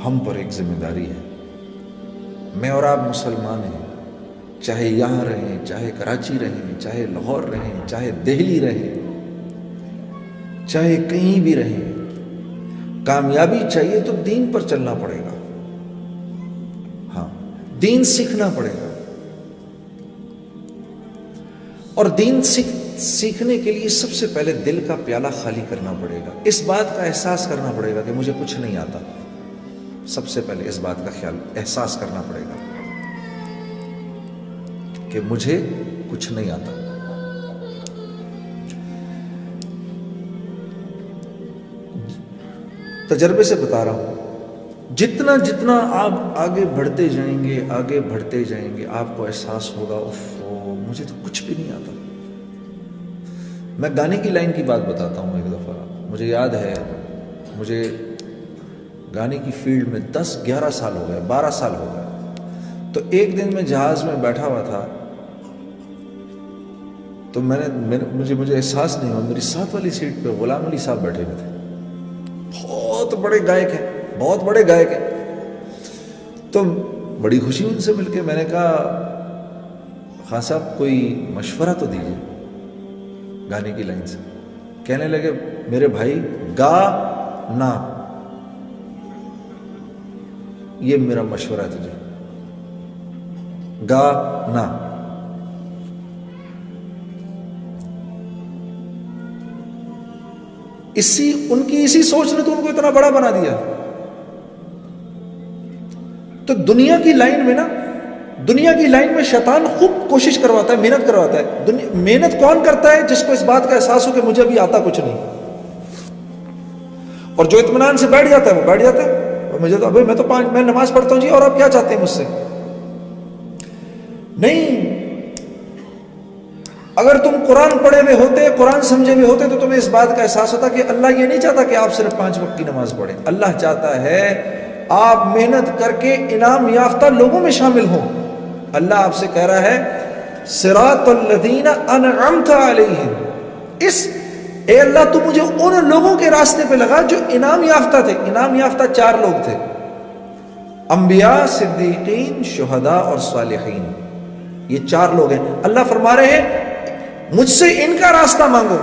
ہم پر ایک ذمہ داری ہے. میں اور آپ مسلمان ہیں، چاہے یہاں رہیں، چاہے کراچی رہیں، چاہے لاہور رہیں، چاہے دہلی رہیں، چاہے کہیں بھی رہیں، کامیابی چاہیے تو دین پر چلنا پڑے گا. ہاں، دین سیکھنا پڑے گا. اور دین سیکھنے کے لیے سب سے پہلے دل کا پیالہ خالی کرنا پڑے گا. اس بات کا احساس کرنا پڑے گا کہ مجھے کچھ نہیں آتا. سب سے پہلے اس بات کا احساس کرنا پڑے گا کہ مجھے کچھ نہیں آتا. تجربے سے بتا رہا ہوں، جتنا جتنا آپ آگے بڑھتے جائیں گے، آگے بڑھتے جائیں گے، آپ کو احساس ہوگا اوف مجھے تو کچھ بھی نہیں آتا. میں گانے کی لائن کی بات بتاتا ہوں. ایک دفعہ مجھے یاد ہے، مجھے گانے کی فیلڈ میں 10-11 سال ہو گئے، 12 سال ہو گئے. تو ایک دن میں جہاز میں بیٹھا ہوا تھا، تو مجھے احساس نہیں ہوا، میری ساتھ والی سیٹ پہ غلام علی صاحب بیٹھے ہوئے تھے. بہت بڑے گائک ہیں، بہت بڑے گائک ہیں. تو بڑی خوشی ان سے مل کے. میں نے کہا خان صاحب کوئی مشورہ تو دیجیے گانے کی لائن سے. کہنے لگے میرے بھائی گا نا، یہ میرا مشورہ ہے تجھے، گا نا. ان کی اسی سوچ نے تو ان کو اتنا بڑا بنا دیا. تو دنیا کی لائن میں شیطان خوب کوشش کرواتا ہے، محنت کرواتا ہے. محنت کون کرتا ہے؟ جس کو اس بات کا احساس ہو کہ مجھے ابھی آتا کچھ نہیں. اور جو اطمینان سے بیٹھ جاتا ہے وہ بیٹھ جاتا ہے. مجھے تو ابھی میں نماز پڑھتا ہوں جی، اور آپ کیا چاہتے ہیں مجھ سے؟ نہیں، اگر تم قرآن پڑھے ہوئے ہوتے، قرآن سمجھے ہوئے ہوتے، تو تمہیں اس بات کا احساس ہوتا کہ اللہ یہ نہیں چاہتا کہ آپ صرف 5 وقت کی نماز پڑھیں. اللہ چاہتا ہے آپ محنت کر کے انعام یافتہ لوگوں میں شامل ہوں. اللہ آپ سے کہہ رہا ہے صراط الذین انعمت علیہم، اے اللہ تو مجھے ان لوگوں کے راستے پہ لگا جو انعام یافتہ تھے. انعام یافتہ 4 لوگ تھے، انبیاء، صدیقین، شہداء اور صالحین. یہ 4 لوگ ہیں. اللہ فرما رہے ہیں مجھ سے ان کا راستہ مانگو،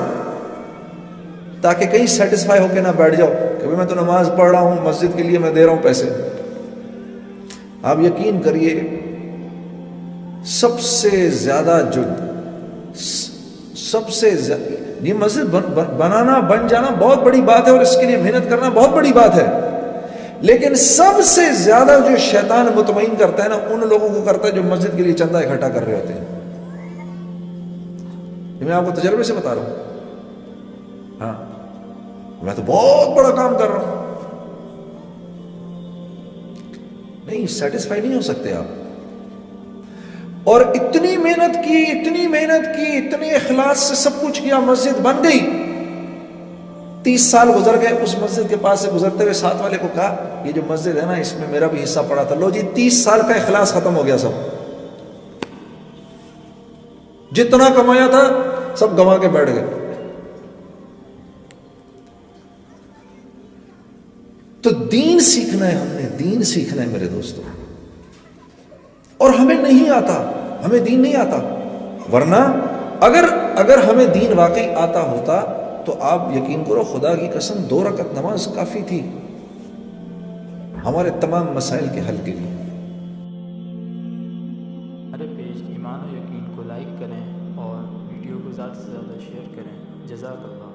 تاکہ کہیں سیٹسفائی ہو کے نہ بیٹھ جاؤ کہ میں تو نماز پڑھ رہا ہوں، مسجد کے لیے میں دے رہا ہوں پیسے. آپ یقین کریے سب سے زیادہ یہ مسجد بنانا، بن جانا بہت بڑی بات ہے، اور اس کے لیے محنت کرنا بہت بڑی بات ہے. لیکن سب سے زیادہ جو شیطان مطمئن کرتا ہے نا، ان لوگوں کو کرتا ہے جو مسجد کے لیے چندہ اکٹھا کر رہے ہوتے ہیں. میں آپ کو تجربے سے بتا رہا ہوں. ہاں، میں تو بہت بڑا کام کر رہا ہوں. نہیں، سیٹسفائی نہیں ہو سکتے آپ. اور اتنی محنت کی، اتنے اخلاص سے سب کچھ کیا، مسجد بن گئی. 30 سال گزر گئے. اس مسجد کے پاس سے گزرتے ہوئے ساتھ والے کو کہا یہ جو مسجد ہے نا، اس میں میرا بھی حصہ پڑا تھا. لو جی، 30 سال کا اخلاص ختم ہو گیا. سب جتنا کمایا تھا سب گنوا کے بیٹھ گئے. تو دین سیکھنا ہے، ہم نے دین سیکھنا ہے میرے دوستوں. اور ہمیں نہیں آتا، ہمیں دین نہیں آتا. ورنہ اگر ہمیں دین واقعی آتا ہوتا تو آپ یقین کرو، خدا کی قسم 2 رکعت نماز کافی تھی ہمارے تمام مسائل کے حل کے لیے. ہمارے پیج ایمان و یقین کو لائک کریں اور ویڈیو کو زیادہ سے زیادہ شیئر کریں. جزاک اللہ.